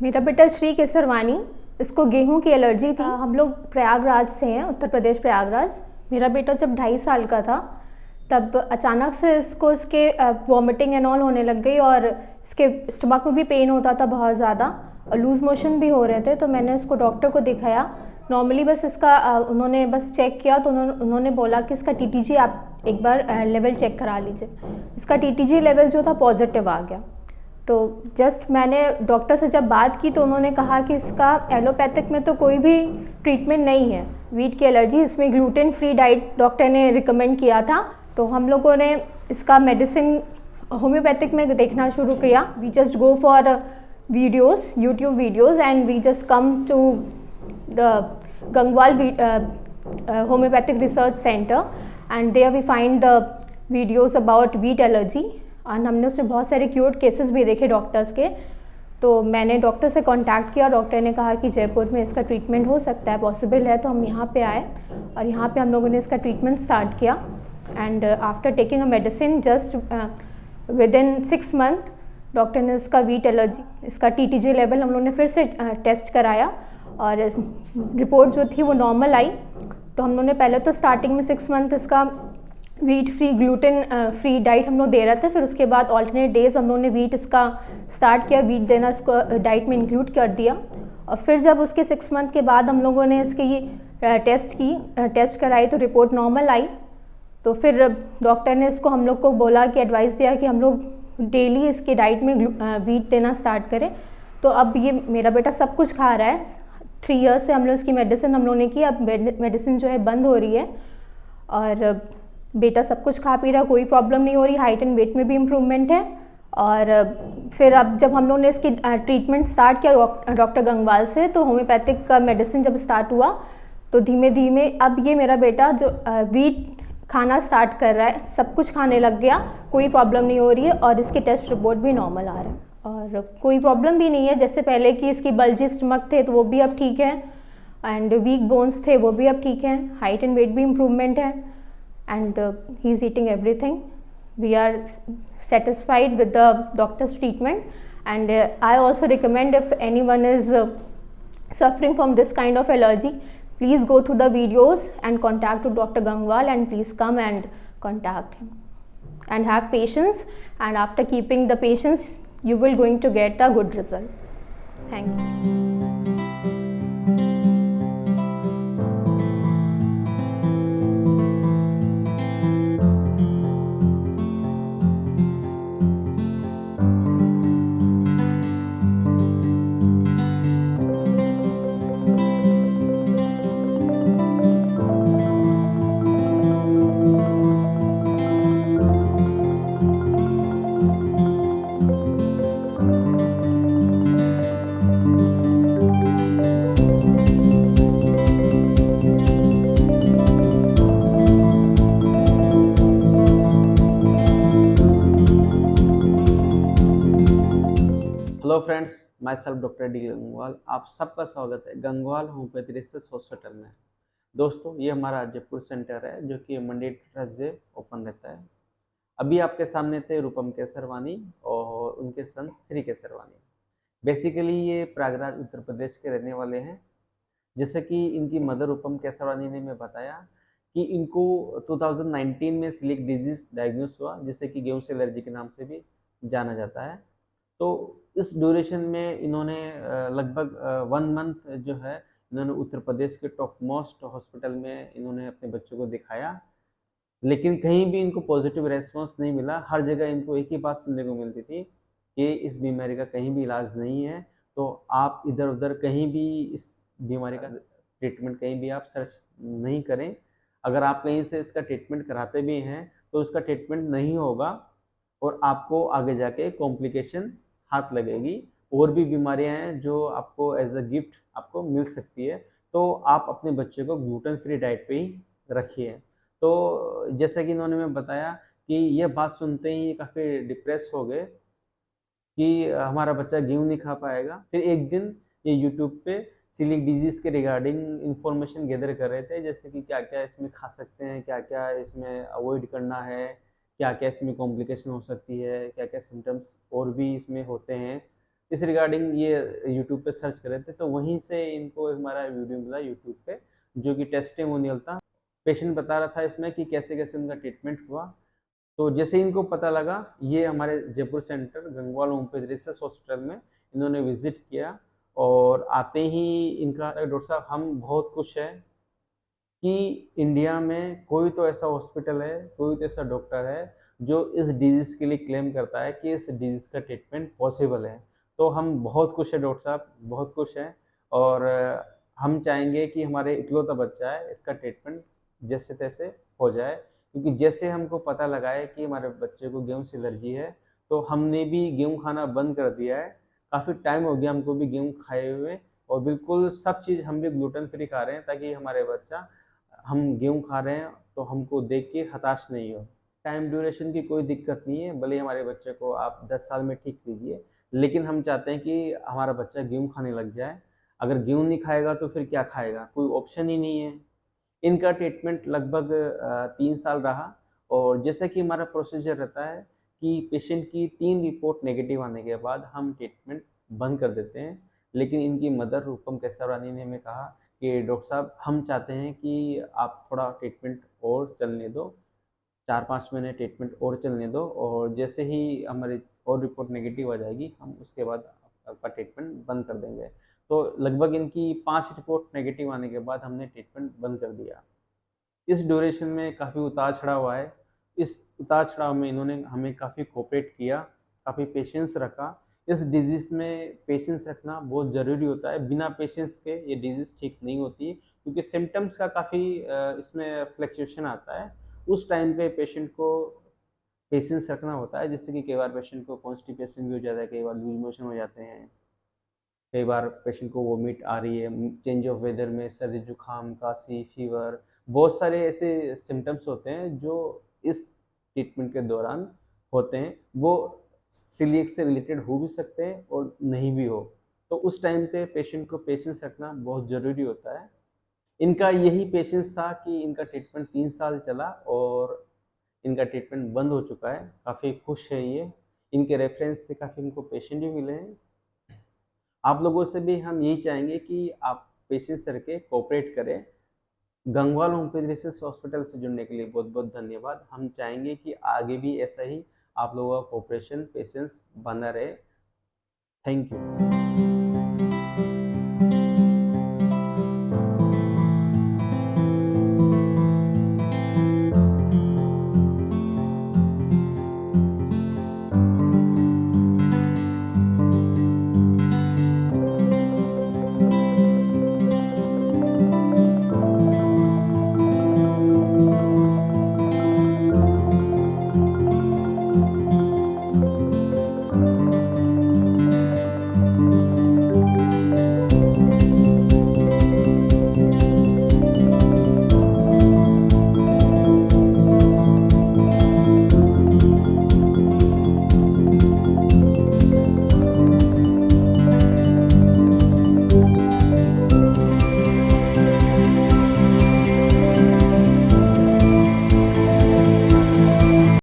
मेरा बेटा श्री केसरवानी, इसको गेहूं की एलर्जी थी। हम लोग प्रयागराज से हैं, उत्तर प्रदेश प्रयागराज। मेरा बेटा जब 2.5 साल का था तब अचानक से इसको इसके वॉमिटिंग एंड ऑल होने लग गई और इसके स्टमक में भी पेन होता था बहुत ज़्यादा और लूज़ मोशन भी हो रहे थे। तो मैंने इसको डॉक्टर को दिखाया। नॉर्मली बस इसका उन्होंने बस चेक किया तो उन्होंने बोला कि इसका टीटीजी आप एक बार लेवल चेक करा लीजिए। इसका टीटीजी लेवल जो था पॉजिटिव आ गया। तो जस्ट मैंने डॉक्टर से जब बात की तो उन्होंने कहा कि इसका एलोपैथिक में तो कोई भी ट्रीटमेंट नहीं है, वीट की एलर्जी, इसमें ग्लूटेन फ्री डाइट डॉक्टर ने रिकमेंड किया था। तो हम लोगों ने इसका मेडिसिन होम्योपैथिक में देखना शुरू किया। We just go for videos, YouTube videos, and we just come to the Gangwal homeopathic research centre and there we find the videos about wheat allergy. और हमने उसमें बहुत सारे क्यूर्ड केसेस भी देखे डॉक्टर्स के। तो मैंने डॉक्टर से कांटेक्ट किया। डॉक्टर ने कहा कि जयपुर में इसका ट्रीटमेंट हो सकता है, पॉसिबल है। तो हम यहाँ पे आए और यहाँ पे हम लोगों ने इसका ट्रीटमेंट स्टार्ट किया। And after taking a medicine just with in 6 month doctor ने इसका वीट एलर्जी, इसका टीटीजी लेवल हम लोगों ने फिर से टेस्ट कराया और रिपोर्ट जो थी वो नॉर्मल आई। तो हम लोगों ने पहले तो स्टार्टिंग में 6 मंथ इसका wheat free, gluten free diet हम लोग दे रहे थे। फिर उसके बाद ऑल्टरनेट डेज हम लोगों ने वीट इसका स्टार्ट किया, वीट देना इसको डाइट में इंक्लूड कर दिया। और फिर जब उसके 6 मंथ के बाद हम लोगों ने इसके ये टेस्ट कराई तो रिपोर्ट नॉर्मल आई। तो फिर डॉक्टर ने इसको हम लोग को बोला कि एडवाइस दिया कि हम लोग डेली इसके डाइट में वीट देना स्टार्ट करें। तो अब ये मेरा बेटा सब कुछ खा रहा है। 3 ईयर्स से हम लोग इसकी मेडिसिन हम लोगों ने की। अब मेडिसिन जो है बंद हो रही है और बेटा सब कुछ खा पी रहा, कोई प्रॉब्लम नहीं हो रही। हाइट एंड वेट में भी इम्प्रूवमेंट है। और फिर अब जब हम लोगों ने इसकी ट्रीटमेंट स्टार्ट किया डॉक्टर गंगवाल से, तो होम्योपैथिक का मेडिसिन जब स्टार्ट हुआ तो धीमे धीमे अब ये मेरा बेटा जो वीट खाना स्टार्ट कर रहा है, सब कुछ खाने लग गया, कोई प्रॉब्लम नहीं हो रही है और इसके टेस्ट रिपोर्ट भी नॉर्मल आ रहा है और कोई प्रॉब्लम भी नहीं है। जैसे पहले कि इसकी बल्जी स्टमक थे तो वो भी अब ठीक है एंड वीक बोन्स थे वो भी अब ठीक है। हाइट एंड वेट भी इम्प्रूवमेंट है and he is eating everything. We are satisfied with the doctor's treatment and I also recommend if anyone is suffering from this kind of allergy, please go through the videos and contact to Dr. Gangwal and please come and contact him and have patience, and after keeping the patience you will going to get a good result. Thank you. Hello friends, my self doctor D Gangwal. आप सबका स्वागत है Gangwal homeopathy research hospital में। दोस्तों, ये हमारा Jaipur centre है जो कि मंडे टू थर्सडे ओपन रहता है। अभी आपके सामने थे रूपम केसरवानी और उनके सन श्री केसरवानी। बेसिकली ये प्रयागराज उत्तर प्रदेश के रहने वाले हैं। जैसे कि इनकी मदर रूपम केसरवानी ने मैं बताया कि इनको 2019 में सिलिक डिजीज डायग्नोस हुआ, जिसे कि गेहूं से एलर्जी के नाम से भी जाना जाता है। तो इस ड्यूरेशन में इन्होंने लगभग 1 मंथ जो है इन्होंने उत्तर प्रदेश के टॉप मोस्ट हॉस्पिटल में इन्होंने अपने बच्चों को दिखाया, लेकिन कहीं भी इनको पॉजिटिव रेस्पॉन्स नहीं मिला। हर जगह इनको एक ही बात सुनने को मिलती थी कि इस बीमारी का कहीं भी इलाज नहीं है, तो आप इधर उधर कहीं भी इस बीमारी का ट्रीटमेंट कहीं भी आप सर्च नहीं करें। अगर आप कहीं से इसका ट्रीटमेंट कराते भी हैं तो उसका ट्रीटमेंट नहीं होगा और आपको आगे जाके कॉम्प्लिकेशन हाथ लगेगी। और भी बीमारियां हैं जो आपको एज अ गिफ्ट आपको मिल सकती है। तो आप अपने बच्चे को ग्लूटेन फ्री डाइट पे ही रखिए। तो जैसा कि इन्होंने मैं बताया कि यह बात सुनते ही काफ़ी डिप्रेस हो गए कि हमारा बच्चा गेहूं नहीं खा पाएगा। फिर एक दिन ये यूट्यूब पे सिलिक डिजीज के रिगार्डिंग इंफॉर्मेशन गैदर कर रहे थे, जैसे कि क्या क्या इसमें खा सकते हैं, क्या क्या इसमें अवॉइड करना है, क्या क्या इसमें कॉम्प्लिकेशन हो सकती है, क्या क्या सिम्टम्स और भी इसमें होते हैं। इस रिगार्डिंग ये यूट्यूब पे सर्च कर रहे थे, तो वहीं से इनको हमारा वीडियो मिला यूट्यूब पे, जो कि टेस्टिमोनियल था। पेशेंट बता रहा था इसमें कि कैसे कैसे उनका ट्रीटमेंट हुआ। तो जैसे इनको पता लगा, ये हमारे Jaipur centre Gangwal homeopathy research hospital में इन्होंने विजिट किया, और आते ही इनका, डॉक्टर साहब हम बहुत खुश हैं कि इंडिया में कोई तो ऐसा हॉस्पिटल है, कोई तो ऐसा डॉक्टर है जो इस डिजीज़ के लिए क्लेम करता है कि इस डिजीज़ का ट्रीटमेंट पॉसिबल है। तो हम बहुत खुश हैं डॉक्टर साहब, बहुत खुश हैं, और हम चाहेंगे कि हमारे इकलौता बच्चा है, इसका ट्रीटमेंट जैसे तैसे हो जाए, क्योंकि जैसे हमको पता लगा है कि हमारे बच्चे को गेहूँ से एलर्जी है, तो हमने भी गेहूँ खाना बंद कर दिया है। काफ़ी टाइम हो गया हमको भी गेहूँ खाए हुए, और बिल्कुल सब चीज़ हम भी ग्लूटेन फ्री खा रहे हैं, ताकि हमारे बच्चा, हम गेहूँ खा रहे हैं तो हमको देख के हताश नहीं हो। टाइम ड्यूरेशन की कोई दिक्कत नहीं है, भले ही हमारे बच्चे को आप 10 साल में ठीक कीजिए, लेकिन हम चाहते हैं कि हमारा बच्चा गेहूँ खाने लग जाए। अगर गेहूँ नहीं खाएगा तो फिर क्या खाएगा? कोई ऑप्शन ही नहीं है। इनका ट्रीटमेंट लगभग 3 साल रहा, और जैसा कि हमारा प्रोसीजर रहता है कि पेशेंट की 3 रिपोर्ट नेगेटिव आने के बाद हम ट्रीटमेंट बंद कर देते हैं। लेकिन इनकी मदर रूपम केसरवानी ने हमें कहा कि डॉक्टर साहब, हम चाहते हैं कि आप थोड़ा ट्रीटमेंट और चलने दो, 4-5 महीने ट्रीटमेंट और चलने दो, और जैसे ही हमारी और रिपोर्ट नेगेटिव आ जाएगी, हम उसके बाद आपका ट्रीटमेंट बंद कर देंगे। तो लगभग इनकी 5 रिपोर्ट नेगेटिव आने के बाद हमने ट्रीटमेंट बंद कर दिया। इस ड्यूरेशन में काफ़ी उतार-चढ़ाव आए। इस उतार-चढ़ाव में इन्होंने हमें काफ़ी कोऑपरेट किया, काफ़ी पेशेंस रखा। इस डिज़ीज़ में पेशेंस रखना बहुत ज़रूरी होता है। बिना पेशेंस के ये डिज़ीज़ ठीक नहीं होती, क्योंकि सिम्पटम्स का काफ़ी इसमें फ्लक्चुएशन आता है। उस टाइम पे पेशेंट को पेशेंस रखना होता है, जिससे कि कई बार पेशेंट को कॉन्स्टिपेशन भी हो जाता है, कई बार लूज़ मोशन हो जाते हैं। कई बार पेशेंट को वोमिट आ रही है, चेंज ऑफ वेदर में सर्दी जुकाम, काशी, फीवर, बहुत सारे ऐसे सिम्टम्स होते हैं जो इस ट्रीटमेंट के दौरान होते हैं। वो सीलिएक से रिलेटेड हो भी सकते हैं और नहीं भी हो। तो उस टाइम पे पेशेंट को पेशेंस रखना बहुत ज़रूरी होता है। इनका यही पेशेंस था कि इनका ट्रीटमेंट 3 साल चला, और इनका ट्रीटमेंट बंद हो चुका है। काफ़ी खुश है ये। इनके रेफरेंस से काफ़ी इनको पेशेंट भी मिले हैं। आप लोगों से भी हम यही चाहेंगे कि आप पेशेंस रखें, कोऑपरेट करें। गंगवाल होम्योपैथी रिसर्च हॉस्पिटल से जुड़ने के लिए बहुत-बहुत धन्यवाद। हम चाहेंगे कि आगे भी ऐसा ही आप लोगों का कोऑपरेशन, पेशेंस बना रहे। Thank you.